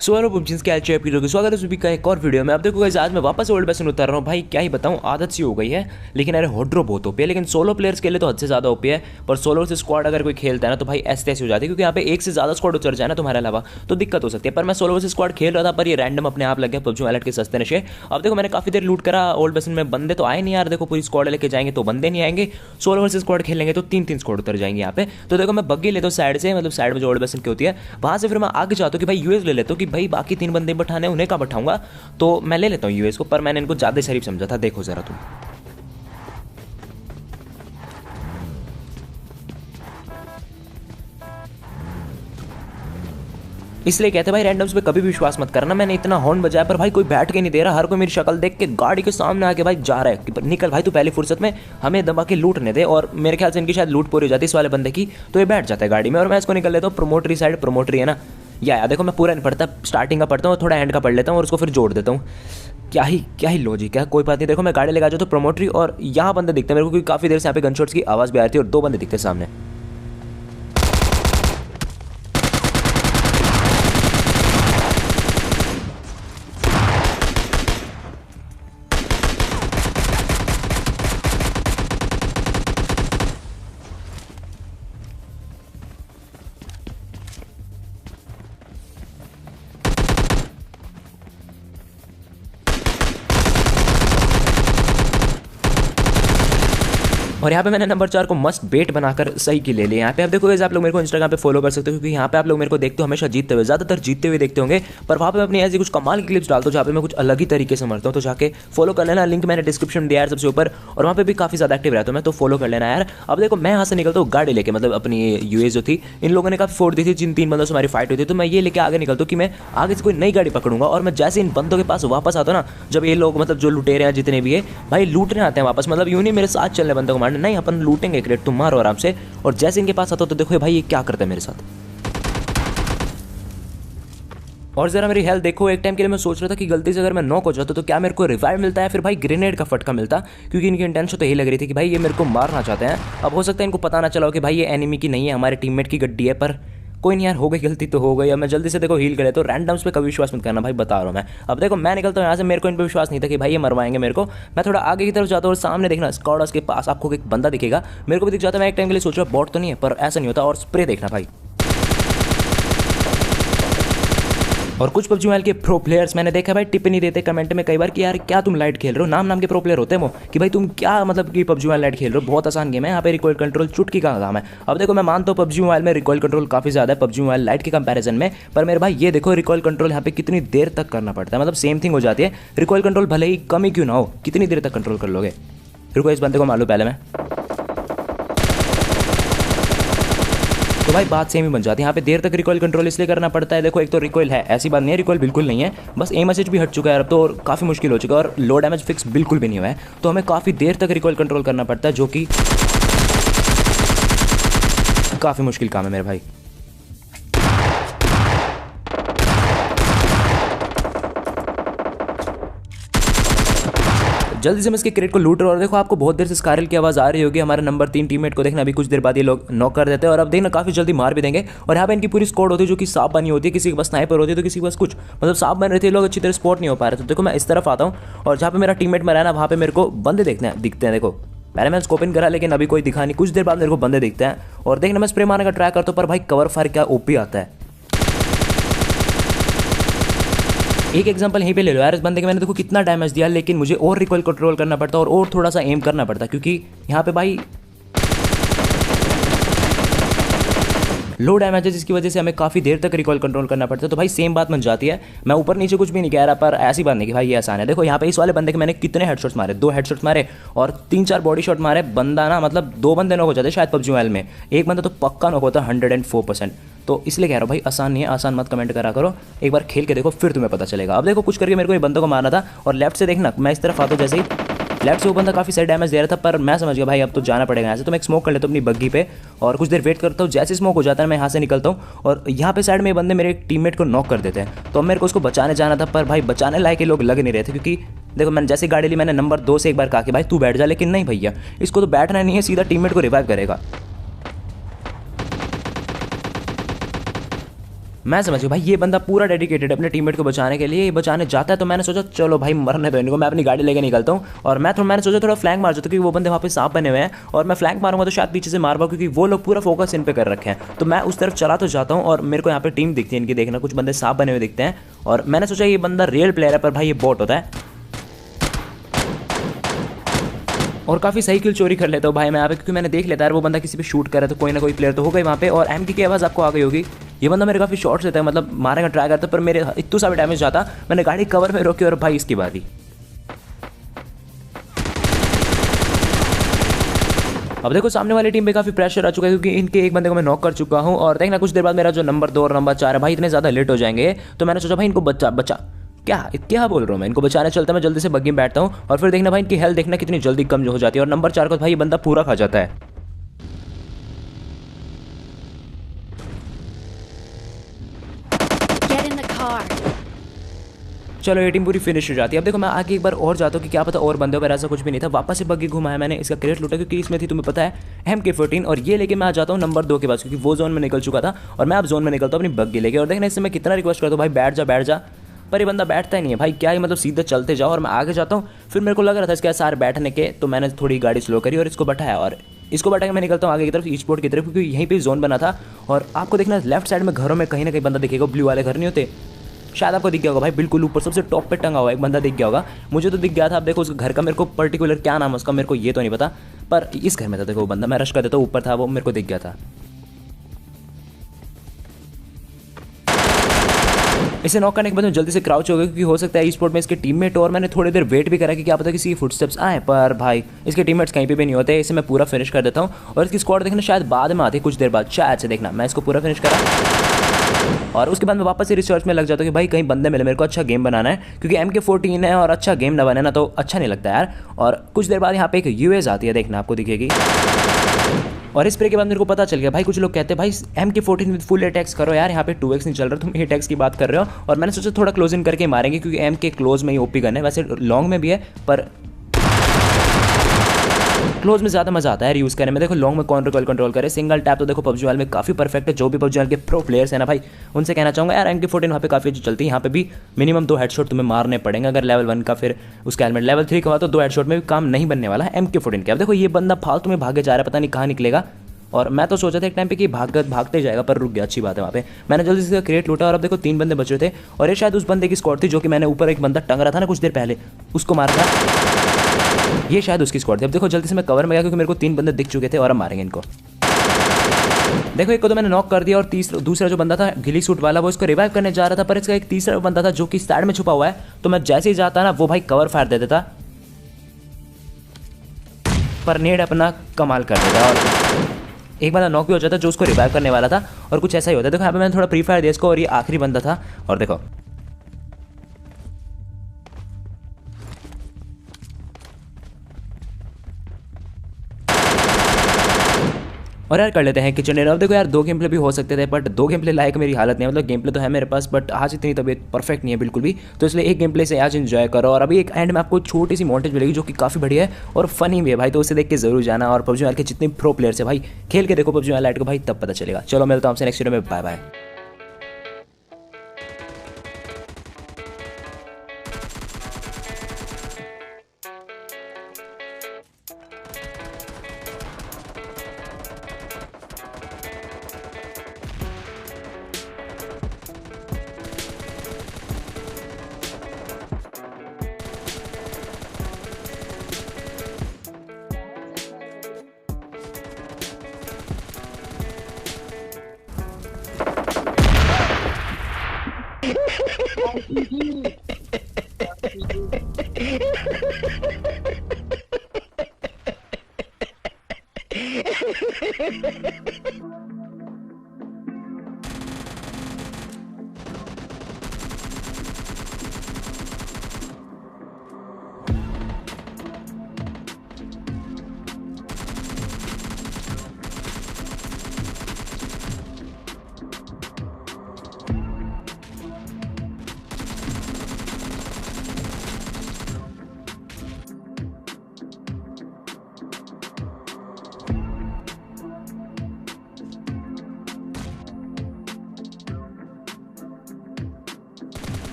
So hello पबजीज के H की स्वागत है सुबह का एक और वीडियो में। अब देखो गाइस, आज मैं वापस ओल्ड बेसन उतर रहा हूँ भाई। क्या ही बताऊँ, आदत सी हो गई है। लेकिन अरे होड्रो बहुत ओपी है, लेकिन सोलो प्लेयर्स के लिए तो हद से ज़्यादा ओपी है। पर सोलो से स्क्वाड अगर कोई खेलता है ना तो भाई ऐसे तैसी हो जाती है, क्योंकि यहाँ पे एक से ज़्यादा स्क्वाड उतर जाए ना तुम्हारे अलावा तो दिक्कत हो सकती है। पर मैं सोलो से स्क्वाड खेल रहा था, पर ये रैंडम अपने आप लग गया पबजी वॉलेट के सस्ते नशे। अब देखो मैंने काफ़ी देर लूट करा ओल्ड बेसन में, बंदे तो आए नहीं यार। देखो पूरी स्क्वाड लेके जाएंगे तो बंदे नहीं आएंगे, सोलो से स्क्वाड खेलेंगे तो तीन तीन स्क्वाड उतर जाएंगे यहाँ पे। तो देखो मैं बग्गी लेता हूँ साइड से, मतलब साइड में जो ओल्ड बेसन की होती है वहाँ से। फिर मैं आगे चाहता हूँ कि भाई यूएस ले लेता हूँ, कि भाई बाकी तीन बंदे बैठाने उन्हें कहाँ बैठाऊंगा, तो मैं ले लेता हूँ यूएस को। पर मैंने इनको ज़्यादा शरीफ समझा था। देखो जरा तुम, इसलिए कहते भाई रैंडम्स पे कभी भी विश्वास मत करना। मैंने इतना हॉर्न बजाया पर भाई कोई बैठ के नहीं दे रहा। हर कोई मेरी शक्ल देख के गाड़ी के सामने आके भाई जा रहा है कि निकल भाई तू पहली फुर्सत में हमें दबा के लूटने दे। और मेरे ख्याल से इनकी शायद लूट पूरी हो जाती है इस वाले बंदे की, तो ये बैठ जाता है गाड़ी में और मैं इसको निकल लेता हूँ। प्रोमोटरी साइड, प्रोमोटरी है ना, या देखो मैं पूरा नहीं पढ़ता, स्टार्टिंग का पढ़ता हूँ, थोड़ा एंड का पढ़ लेता हूँ और उसको फिर जोड़ देता हूँ। क्या ही लॉजिक है। कोई बात नहीं, देखो मैं गाड़ी लगा जाता हूँ प्रोमोटरी और यहाँ बंदे दिखते हैं मेरे को, क्योंकि काफ़ी देर से यहाँ पे गनशॉट्स की आवाज़ भी आ रही थी और दो बंदे दिखते हैं सामने। और यहाँ पे मैंने नंबर 4 को मस्ट बेट बनाकर सही की ले लिया यहाँ पे। अब देखो गाइस, आप लोग मेरे को इंस्टाग्राम पे फॉलो कर सकते हो, क्योंकि यहाँ पे आप लोग मेरे को देखते हो हमेशा जीतते हुए, ज़्यादातर जीतते हुए देखते होंगे। पर वहाँ पे अपनी ऐसी कुछ कमाल की क्लिप्स डालता हूँ जहाँ पे मैं कुछ अलग ही तरीके से मरता हूँ। तो जाके फॉलो कर लेना, लिंक मैंने डिस्क्रिप्शन दिया है सबसे ऊपर, और वहाँ पे भी काफ़ी ज़्यादा एक्टिव रहता हूँ मैं, तो फॉलो कर लेना यार। अब देखो मैं यहाँ से निकलता हूँ गाड़ी लेके, मतलब अपनी यूएस जो थी, इन लोगों ने काफ़ी फोड़ दी थी, जिन तीन बंदों से हमारी फाइट हुई थी। तो मैं ये लेके आगे निकलता हूँ कि मैं आगे से कोई नई गाड़ी पकड़ूंगा। और मैं जैसे इन बंदों के पास वापस आता हूँ ना, जब ये लोग मतलब जो लुटेरे हैं जितने भी है भाई लूटने आते हैं वापस, मतलब यूँ नहीं मेरे साथ चलने बंदों को मारने, नहीं अपन लूटेंगे क्रेट, तुम मारो आराम से। और जैसे इनके पास आता तो देखो भाई ये क्या करता है मेरे साथ। और जरा मेरी हेल्थ देखो, एक टाइम के लिए मैं सोच रहा था कि गलती से अगर मैं नॉक हो जाता तो क्या मेरे को रिवाइव मिलता है, फिर भाई ग्रेनेड का फटका मिलता, क्योंकि इनकी इंटेंशन तो यही लग रही थी कि भाई ये मेरे को मारना चाहते हैं। अब हो सकता है इनको पता ना चला हो कि भाई ये एनिमी की नहीं है, हमारे टीममेट की गड्डी है। पर कोई नहीं यार, हो गई गलती तो हो गई। अब मैं जल्दी से देखो हील करे, तो रैंडम्स पे कभी विश्वास मत करना भाई, बता रहा हूँ मैं। अब देखो मैं निकलता हूँ यहाँ से, मेरे को इन पर विश्वास नहीं था कि भाई ये मरवाएंगे मेरे को। मैं थोड़ा आगे की तरफ जाता हूँ और सामने देखना स्क्वाड के पास आपको एक बंदा दिखेगा, मेरे को भी दिख जाता है। मैं एक टाइम के लिए सोच रहा बॉट तो नहीं है, पर ऐसा नहीं होता। और स्प्रे देखना भाई, और कुछ पबजी मोबाइल के प्रो प्लेयर्स मैंने देखा भाई टिप्पणी देते कमेंट में कई बार कि यार क्या तुम लाइट खेल रहे हो, नाम के प्रो प्लेयर होते हैं वो, कि भाई तुम क्या मतलब कि पबजी मोबाइल लाइट खेल रहे हो, बहुत आसान गेम है, यहाँ पे रिकॉइल कंट्रोल चुटकी का काम है। अब देखो मैं मानता हूँ पबजी मोबाइल में रिकॉइल कंट्रोल काफ़ी ज़्यादा है पबजी मोबाइल लाइट के कंपैरिजन में, पर मेरे भाई ये देखो रिकॉइल कंट्रोल यहाँ पे कितनी देर तक करना पड़ता है, मतलब सेम थिंग हो जाती है। रिकॉइल कंट्रोल भले ही कम ही क्यों ना हो, कितनी देर तक कंट्रोल कर लोगे। रुको इस बंदे को मालूम पहले मैं, तो भाई बात सेम ही बन जाती है। यहाँ पे देर तक रिकॉइल कंट्रोल इसलिए करना पड़ता है, देखो एक तो रिकॉइल है, ऐसी बात नहीं है रिकॉइल बिल्कुल नहीं है, बस एम एस भी हट चुका है अब तो, और काफ़ी मुश्किल हो चुका है, और लो डैमेज फिक्स बिल्कुल भी नहीं हुआ है, तो हमें काफ़ी देर तक रिकॉइल कंट्रोल करना पड़ता है, जो कि काफ़ी मुश्किल काम है मेरे भाई। जल्दी से मैं इसके क्रेट को लूट रहा हूँ। और देखो आपको बहुत देर से स्कारल की आवाज़ आ रही होगी, हमारे नंबर 3 टीममेट को देखना, अभी कुछ देर बाद ये लोग नॉक कर देते हैं, और अब देखना काफ़ी जल्दी मार भी देंगे। और यहाँ पे इनकी पूरी स्क्वाड होती है जो कि साफ बनी होती है, किसी के पास स्नाइपर होती है तो किसी के पास कुछ, मतलब साफ बन रहे थे लोग, अच्छी तरह स्पॉट नहीं हो पा रहे थे। तो देखो मैं इस तरफ आता हूँ और जहाँ पे मेरा टीममेट मरा है ना, वहाँ पे मेरे को बंदे दिखते हैं। देखो पहले मैंने स्कोपिंग करा लेकिन अभी कोई दिखा नहीं, कुछ देर बाद मेरे को बंदे दिखते हैं, और देखना मैं स्प्रे मारने का ट्राई करता हूँ, पर भाई कवर फायर क्या ओपी आता है। एक एग्जांपल यहीं पे ले लो यार, इस बंदे के मैंने देखो कितना डैमेज दिया, लेकिन मुझे और रिकॉइल कंट्रोल करना पड़ता और थोड़ा सा एम करना पड़ता, क्योंकि यहाँ पे भाई लो डैमेज है, जिसकी वजह से हमें काफ़ी देर तक रिकॉइल कंट्रोल करना पड़ता है। तो भाई सेम बात बन जाती है। मैं ऊपर नीचे कुछ भी नहीं कह रहा, पर ऐसी बात नहीं कि भाई ये आसान है। देखो यहाँ पे इस वाले बंदे के मैंने कितने हेडशॉट्स मारे, 2 हेडशॉट्स मारे और 3-4 बॉडी शॉट मारे, बंदा ना मतलब 2 बंदे नॉक हो जाते शायद पबजी मोबाइल में, एक बंदा तो पक्का नॉक होता 104%। तो इसलिए कह रहा हूँ भाई आसान नहीं है, आसान मत कमेंट करा करो, एक बार खेल के देखो फिर तुम्हें पता चलेगा। अब देखो कुछ करके मेरे को ये बंदों को मारना था, और लेफ्ट से देखना मैं इस तरफ आता हूँ, जैसे ही लेफ्ट से वो बंदा काफ़ी सही डैमेज दे रहा था, पर मैं समझ गया भाई अब तो जाना पड़ेगा यहाँ से। तो मैं एक स्मोक कर लेता हूँ अपनी बग्गी पे और कुछ देर वेट करता हूँ, जैसे स्मोक हो जाता है मैं यहाँ से निकलता हूँ, और यहाँ पे साइड में ये बंदे मेरे एक टीममेट को नॉक कर देते हैं। तो अब मेरे को उसको बचाने जाना था, पर भाई बचाने लायक लोग लग नहीं रहे थे, क्योंकि देखो मैंने जैसे गाड़ी ली, मैंने नंबर 2 से एक बार कहा कि भाई तू बैठ जा, लेकिन नहीं भैया इसको तो बैठना नहीं है, सीधा टीममेट को रिवाइव करेगा। मैं समझ गया भाई, ये बंदा पूरा डेडिकेटेड अपने टीममेट को बचाने के लिए, ये बचाने जाता है। तो मैंने सोचा चलो भाई मरने दो इनको, मैं अपनी गाड़ी लेके निकलता हूँ और मैंने सोचा थोड़ा फ्लैंक मार जाता क्योंकि वो बंदे वहाँ पे सांप बने हुए हैं और मैं फ्लैंक मारूंगा तो शायद पीछे से मार पाऊँ क्योंकि वो लोग पूरा फोकस इन पे कर रखे हैं। तो मैं उस तरफ चला तो जाता हूँ और मेरे को यहाँ पे टीम दिखती है इनकी, देखना कुछ बंदे सांप बने हुए दिखते हैं और मैंने सोचा ये बंदा रियल प्लेयर है, पर भाई ये बॉट होता है और काफ़ी सही किल चोरी कर लेता हूँ भाई मैं यहाँ पे, क्योंकि मैंने देख लेता है वो बंदा किसी पे शूट कर रहा है तो कोई ना कोई प्लेयर तो हो गई वहाँ पे। और एमके की आवाज़ आपको आ गई होगी, ये बंदा मेरे काफ़ी शॉट्स लेता है, मतलब मारने का ट्राई करता है पर मेरे इतना सा भी डैमेज जाता, मैंने गाड़ी कवर में रोकी और भाई इसकी बारी। अब देखो सामने वाली टीम पे काफ़ी प्रेशर आ चुका है क्योंकि इनके एक बंदे को मैं नॉक कर चुका हूँ और देखना कुछ देर बाद मेरा जो नंबर 2 और नंबर 4 है भाई इतने ज़्यादा लेट हो जाएंगे। तो मैंने सोचा भाई इनको बचा क्या बोल रहा हूँ मैं, इनको बचाने चलता मैं जल्दी से बग्गी में बैठता हूँ और फिर देखना भाई इनकी हेल्थ देखना कितनी जल्दी कम हो जाती है और नंबर 4 को भाई ये बंदा पूरा खा जाता है। चलो ये टीम पूरी फिनिश हो जाती है। अब देखो मैं आगे एक बार और जाता हूँ कि क्या पता और बंदे पर ऐसा कुछ भी नहीं था। वापस से बग्गी घुमाया मैंने, इसका क्रेट लूटा क्योंकि इसमें थी तुम्हें पता है MK14 और ये लेके मैं आ जाता हूँ नंबर 2 के पास क्योंकि वो जोन में निकल चुका था और मैं अब जोन में निकलता हूँ अपनी बग्गी लेके। और देखना इससे मैं कितना रिक्वेस्ट करता हूँ भाई बैठ जा, पर ये बंदा बैठता ही नहीं है भाई, क्या ही मतलब सीधे चलते जाओ और मैं आगे जाता हूँ। फिर मेरे को लग रहा था इसके सारे बैठने के, तो मैंने थोड़ी गाड़ी स्लो करी और इसको बैठाया और इसको बैठा के मैं निकलता हूँ आगे की तरफ ई-स्पोर्ट की तरफ क्योंकि यहीं पे जोन बना था। और आपको देखना लेफ्ट साइड में घरों में कहीं ना कहीं बंदा दिखेगा, ब्लू वाले घर नहीं होते, शायद आपको दिख गया होगा भाई, बिल्कुल ऊपर सबसे टॉप पे टंगा हुआ एक बंदा दिख गया होगा, मुझे तो दिख गया था। अब देखो उस घर का मेरे को पर्टिकुलर क्या नाम है उसका मेरे को ये तो नहीं पता, पर इस घर में था देखो वो बंदा, मैं रश कर देता हूँ, ऊपर था वो मेरे को दिख गया था। इसे नॉक करने के बाद मैं जल्दी से क्राउच हो गया क्योंकि हो सकता है ई-स्पोर्ट में इसके टीममेट, और मैंने थोड़ी देर वेट भी करा कि क्या पता किसी फुटस्टेप्स आए, पर भाई इसके टीममेट्स कहीं पे भी नहीं होते। इसे मैं पूरा फिनिश कर देता हूँ और इसकी स्क्वाड देखना शायद बाद में आती है कुछ देर बाद, शायद से देखना मैं इसको पूरा फिनिश करा और उसके बाद मैं वापस से रिसर्च में लग जाता हूँ कि भाई कहीं बंदे मिले, मेरे को अच्छा गेम बनाना है क्योंकि MK14 है और अच्छा गेम ना बने ना तो अच्छा नहीं लगता यार। और कुछ देर बाद यहाँ पे एक यूएस आती है, देखना आपको दिखेगी और इस स्प्रे के बाद मेरे को पता चल गया भाई, कुछ लोग कहते हैं भाई MK14 विद फुल अटैक्स करो यार, यहाँ पे 2x नहीं चल रहा, तुम अटैक्स की बात कर रहे हो। और मैंने सोचा थोड़ा क्लोज इन करके मारेंगे क्योंकि MK क्लोज में ही ओपी गन है, वैसे लॉन्ग में भी है पर क्लोज में ज़्यादा मजा आता है यूज़ करने में। देखो लॉन्ग में कौन रिकॉइल कंट्रोल करे, सिंगल टैप तो देखो PUBG वाले में काफ़ी परफेक्ट है। जो भी PUBG वाले के प्रो प्लेयर्स है ना भाई, उनसे कहना चाहूँगा यार MK14 वहाँ पे काफ़ी अच्छी चलती है, यहाँ पे भी मिनिमम 2 हेडशॉट तुम्हें मारने पड़ेंगे अगर लेवल 1 का, फिर उसका हेलमेट लेवल 3 का हुआ तो 2 हेडशॉट में भी काम नहीं बनने वाला है MK14 के। अब देखो ये बंदा फालतू में भागे जा रहा है, पता नहीं कहाँ निकलेगा, और मैं तो सोचा था एक टाइम पे कि भागते जाएगा पर रुक गया, अच्छी बात है वहाँ पे। मैंने जल्दी से क्रेट लूटा और अब देखो 3 बंदे बच रहे थे और ये शायद उस बंदे की स्क्वाड थी जो कि मैंने ऊपर एक बंदा टंग रहा था ना कुछ देर पहले, उसको मारा था, ये शायद उसकी स्क्वाड थी। अब देखो जल्दी से मैं कवर में गया क्योंकि मेरे को 3 बंदे दिख चुके थे और अब मारेंगे इनको। देखो एक को तो मैंने नॉक कर दिया और दूसरा जो बंदा था गिली सूट वाला वो इसको रिवाइव करने जा रहा था, पर इसका एक तीसरा बंदा था जो कि साइड में छुपा हुआ है, तो मैं जैसे ही जाता ना वो भाई कवर फायर दे देता पर नेड अपना कमाल कर देता और एक बंदा नॉक भी हो जाता जो उसको रिवाइव करने वाला था। और कुछ ऐसा ही होता है। देखो यहाँ पे मैंने थोड़ा प्री फायर दिया इसको और ये आखिरी बंदा था और देखो और यार कर लेते हैं किचन डिनर। अब देखो यार 2 गेम प्ले भी हो सकते थे बट 2 गेम प्ले लायक मेरी हालत नहीं है, मतलब गेम प्ले तो है मेरे पास बट आज इतनी तबीयत परफेक्ट नहीं है बिल्कुल भी, तो इसलिए एक गेम प्ले से आज एंजॉय करो। और अभी एक एंड में आपको छोटी सी मॉन्टेज मिलेगी जो कि काफ़ी बढ़िया है और फनी भी है भाई, तो उसे देख के जरूर जाना। और PUBG वाले के जितने प्रो प्लेयर्स है भाई खेल के देखो PUBG वाला को भाई, तब पता चलेगा। चलो मिलता हूँ आपसे नेक्स्ट वीडियो में, बाय बाय।